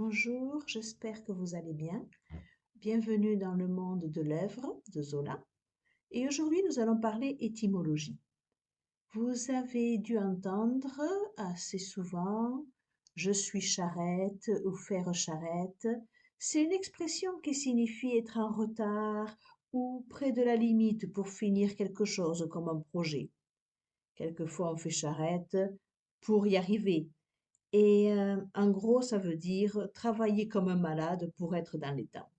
Bonjour, j'espère que vous allez bien. Bienvenue dans le monde de l'œuvre de Zola. Et aujourd'hui, nous allons parler étymologie. Vous avez dû entendre assez souvent je suis charrette ou faire charrette. C'est une expression qui signifie être en retard ou près de la limite pour finir quelque chose comme un projet. Quelquefois, on fait charrette pour y arriver. Et en gros, ça veut dire travailler comme un malade pour être dans les temps.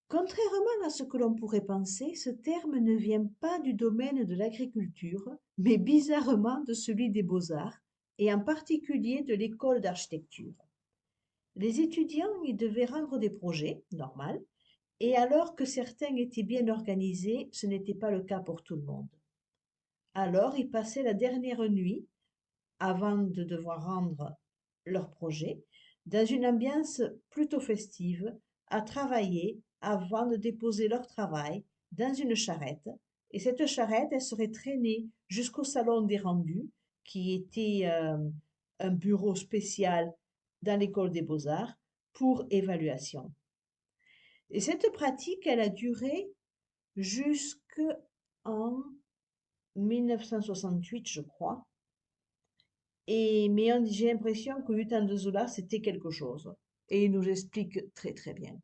Contrairement à ce que l'on pourrait penser, ce terme ne vient pas du domaine de l'agriculture, mais bizarrement de celui des beaux-arts, et en particulier de l'école d'architecture. Les étudiants y devaient rendre des projets, normal, et alors que certains étaient bien organisés, ce n'était pas le cas pour tout le monde. Alors ils passaient la dernière nuit avant de devoir rendre leur projet, dans une ambiance plutôt festive, à travailler avant de déposer leur travail dans une charrette. Et cette charrette, elle serait traînée jusqu'au salon des rendus, qui était un bureau spécial dans l'école des beaux-arts pour évaluation. Et cette pratique, elle a duré jusqu'en 1968, je crois. Mais j'ai l'impression que du temps de Zola, c'était quelque chose. Et il nous explique très très bien.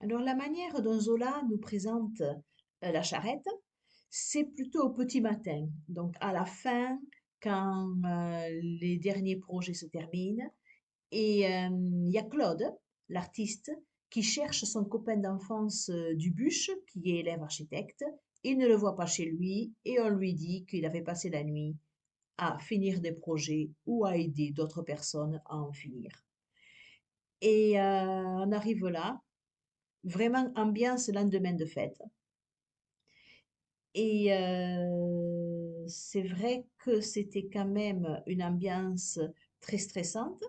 Alors la manière dont Zola nous présente la charrette, c'est plutôt au petit matin. Donc à la fin, quand les derniers projets se terminent. Et il y a Claude, l'artiste, qui cherche son copain d'enfance Dubuche, qui est élève architecte. Il ne le voit pas chez lui et on lui dit qu'il avait passé la nuit à finir des projets ou à aider d'autres personnes à en finir. Et on arrive là, vraiment ambiance lendemain de fête. Et c'est vrai que c'était quand même une ambiance très stressante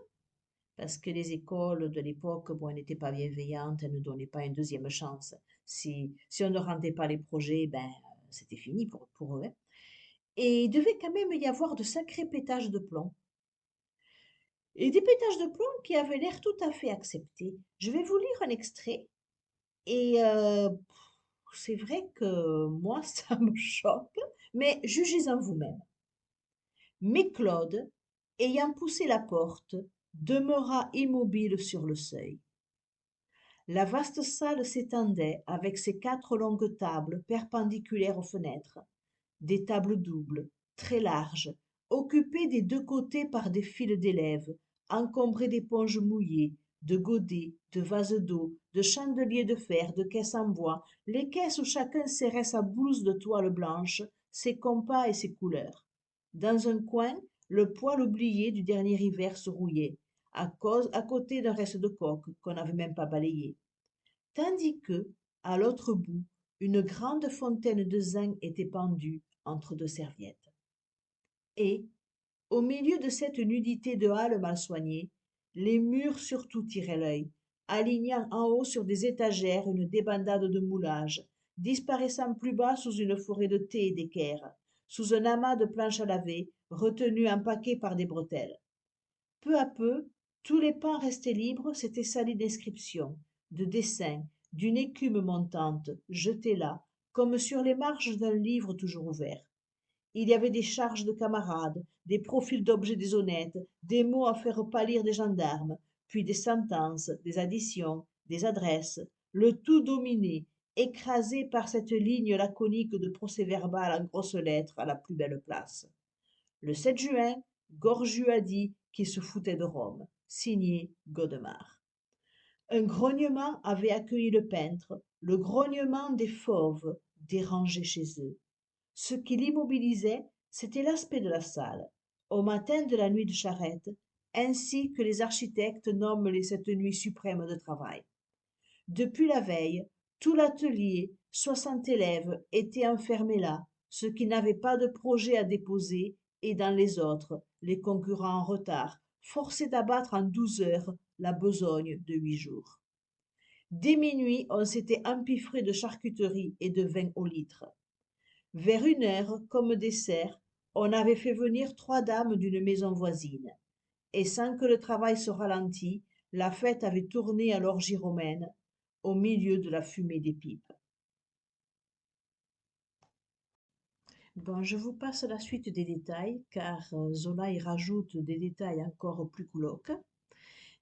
parce que les écoles de l'époque, bon, elles n'étaient pas bienveillantes, elles ne donnaient pas une deuxième chance. Si on ne rendait pas les projets, ben, c'était fini pour eux, hein. Et il devait quand même y avoir de sacrés pétages de plomb. Et des pétages de plomb qui avaient l'air tout à fait acceptés. Je vais vous lire un extrait et c'est vrai que moi ça me choque, mais jugez-en vous-même. Mais Claude, ayant poussé la porte, demeura immobile sur le seuil. La vaste salle s'étendait avec ses 4 longues tables perpendiculaires aux fenêtres, des tables doubles, très larges, occupées des 2 côtés par des files d'élèves, encombrées d'éponges mouillées, de godets, de vases d'eau, de chandeliers de fer, de caisses en bois, les caisses où chacun serrait sa blouse de toile blanche, ses compas et ses couleurs. Dans un coin, le poêle oublié du dernier hiver se rouillait, à côté d'un reste de coque qu'on n'avait même pas balayé. Tandis que, à l'autre bout, une grande fontaine de zinc était pendue entre 2 serviettes. Et, au milieu de cette nudité de halles mal soignées, les murs surtout tiraient l'œil, alignant en haut sur des étagères une débandade de moulages, disparaissant plus bas sous une forêt de thé et d'équerre, sous un amas de planches à laver, retenues en paquets par des bretelles. Peu à peu, tous les pans restés libres s'étaient salis d'inscriptions, de dessins, d'une écume montante, jetée là, comme sur les marges d'un livre toujours ouvert. Il y avait des charges de camarades, des profils d'objets déshonnêtes, des mots à faire pâlir des gendarmes, puis des sentences, des additions, des adresses, le tout dominé, écrasé par cette ligne laconique de procès-verbal en grosses lettres à la plus belle place. Le 7 juin, Gorju a dit qu'il se foutait de Rome. Signé Godemar. Un grognement avait accueilli le peintre, le grognement des fauves dérangés chez eux. Ce qui l'immobilisait, c'était l'aspect de la salle, au matin de la nuit de charrette, ainsi que les architectes nomment cette nuit suprême de travail. Depuis la veille, tout l'atelier, 60 élèves, étaient enfermés là, ceux qui n'avaient pas de projet à déposer, et dans les autres, les concurrents en retard, forcés d'abattre en 12 heures la besogne de 8 jours. Dès minuit, on s'était empiffré de charcuterie et de vin au litre. Vers 1 heure, comme dessert, On avait fait venir 3 dames d'une maison voisine, et sans que le travail se ralentît, la fête avait tourné à l'orgie romaine, au milieu de la fumée des pipes. Bon, je vous passe la suite des détails, car Zola y rajoute des détails encore plus glauques.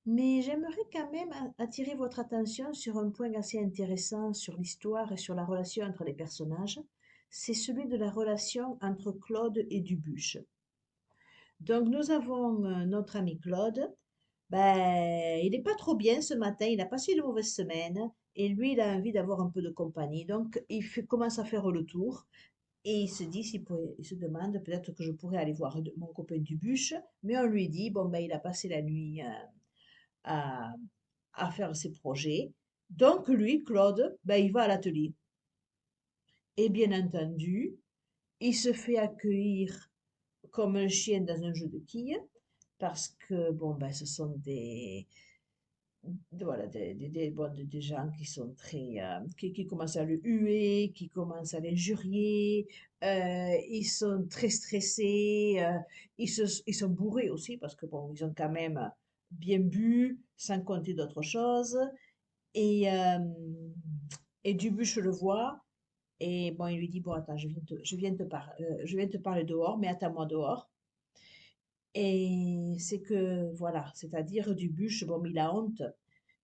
Mais j'aimerais quand même attirer votre attention sur un point assez intéressant sur l'histoire et sur la relation entre les personnages. C'est celui de la relation entre Claude et Dubuche. Donc nous avons notre ami Claude. Ben, il n'est pas trop bien ce matin, il a passé une mauvaise semaine et lui, il a envie d'avoir un peu de compagnie. Donc commence à faire le tour et il se dit, il se demande peut-être que je pourrais aller voir mon copain Dubuche, mais on lui dit, bon, ben, il a passé la nuit à, à faire ses projets. Donc lui, Claude, ben, il va à l'atelier. Et bien entendu, il se fait accueillir comme un chien dans un jeu de quilles, parce que bon, ben, ce sont voilà, des gens qui sont très, qui commencent à le huer, qui commencent à l'injurier, ils sont très stressés, ils sont bourrés aussi, parce que bon, ils ont quand même bien bu, sans compter d'autres choses, et, euh, et Dubuche le voit, et bon, il lui dit, bon, attends, je viens te parler dehors, mais attends-moi dehors. Et c'est que, voilà, c'est-à-dire Dubuche, bon, il a honte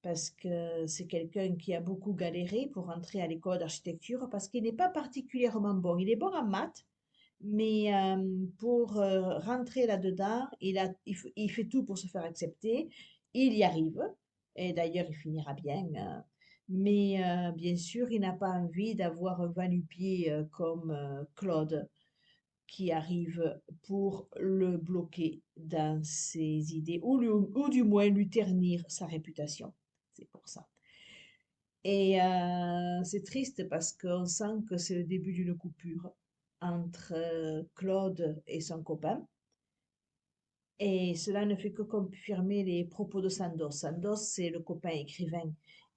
parce que c'est quelqu'un qui a beaucoup galéré pour entrer à l'école d'architecture parce qu'il n'est pas particulièrement bon. Il est bon en maths, mais pour rentrer là-dedans, il fait tout pour se faire accepter. Il y arrive, et d'ailleurs, il finira bien. Mais bien sûr, il n'a pas envie d'avoir un va-nu-pied comme Claude qui arrive pour le bloquer dans ses idées ou du moins lui ternir sa réputation. C'est pour ça. Et c'est triste parce qu'on sent que c'est le début d'une coupure entre Claude et son copain. Et cela ne fait que confirmer les propos de Sandoz. Sandoz, c'est le copain écrivain.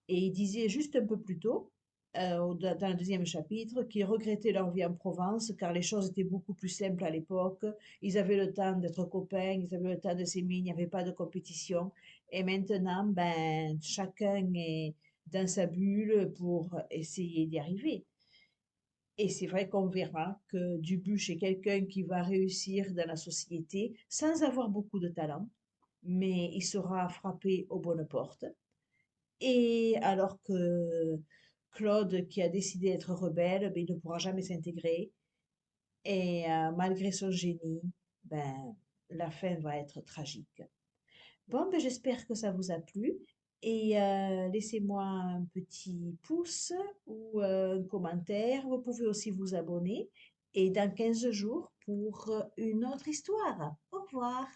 Et il disait juste un peu plus tôt, dans le deuxième chapitre, qu'ils regrettaient leur vie en Provence car les choses étaient beaucoup plus simples à l'époque. Ils avaient le temps d'être copains, ils avaient le temps de s'aimer, il n'y avait pas de compétition. Et maintenant, ben, chacun est dans sa bulle pour essayer d'y arriver. Et c'est vrai qu'on verra que Dubuche est quelqu'un qui va réussir dans la société sans avoir beaucoup de talent, mais il saura frapper aux bonnes portes. Et alors que Claude, qui a décidé d'être rebelle, ben, il ne pourra jamais s'intégrer. Et malgré son génie, ben, la fin va être tragique. Bon, ben, j'espère que ça vous a plu. Et laissez-moi un petit pouce ou un commentaire. Vous pouvez aussi vous abonner. Et dans 15 jours pour une autre histoire. Au revoir.